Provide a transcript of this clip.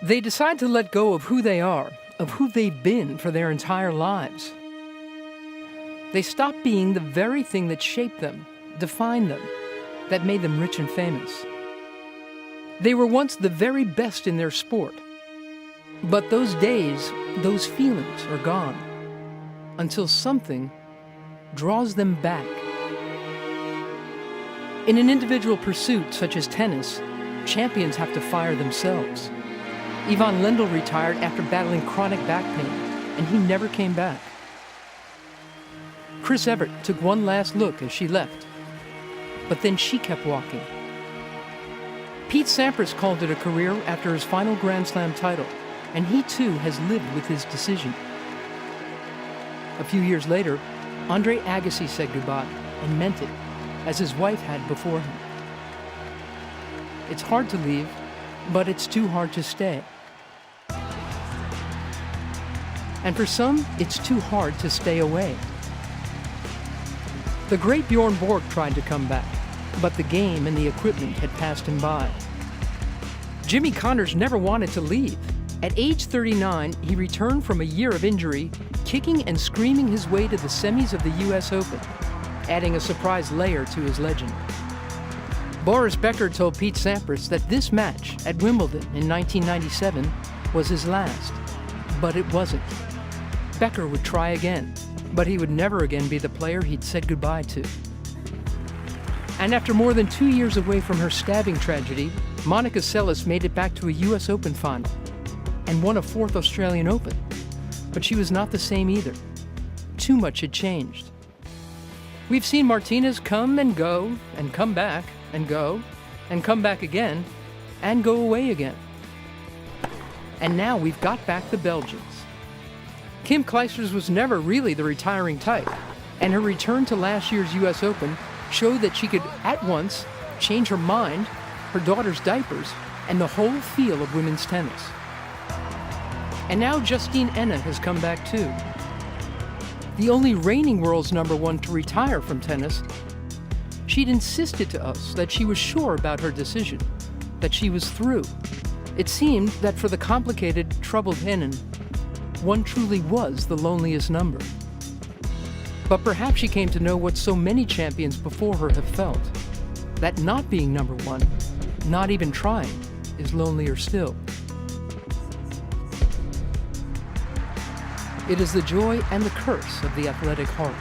They decide to let go of who they are, of who they've been for their entire lives. They stop being the very thing that shaped them, defined them, that made them rich and famous. They were once the very best in their sport. But those days, those feelings are gone, until something draws them back. In an individual pursuit such as tennis, champions have to fire themselves. Ivan Lendl retired after battling chronic back pain, and he never came back. Chris Evert took one last look as she left, but then she kept walking. Pete Sampras called it a career after his final Grand Slam title, and he too has lived with his decision. A few years later, Andre Agassi said goodbye, and meant it, as his wife had before him. It's hard to leave, but it's too hard to stay. And for some, it's too hard to stay away. The great Bjorn Borg tried to come back, but the game and the equipment had passed him by. Jimmy Connors never wanted to leave. At age 39, he returned from a year of injury, kicking and screaming his way to the semis of the US Open, adding a surprise layer to his legend. Boris Becker told Pete Sampras that this match at Wimbledon in 1997 was his last, but it wasn't. Becker would try again, but he would never again be the player he'd said goodbye to. And after more than 2 years away from her stabbing tragedy, Monica Seles made it back to a US Open final and won a fourth Australian Open. But she was not the same either. Too much had changed. We've seen Martinez come and go, and come back, and go, and come back again, and go away again. And now we've got back the Belgians. Kim Clijsters was never really the retiring type, and her return to last year's US Open showed that she could at once change her mind, her daughter's diapers, and the whole feel of women's tennis. And now Justine Henin has come back too. The only reigning world's #1 to retire from tennis, she'd insisted to us that she was sure about her decision, that she was through. It seemed that for the complicated, troubled Henin, one truly was the loneliest number. But perhaps she came to know what so many champions before her have felt, that not being #1, not even trying, is lonelier still. It is the joy and the curse of the athletic heart.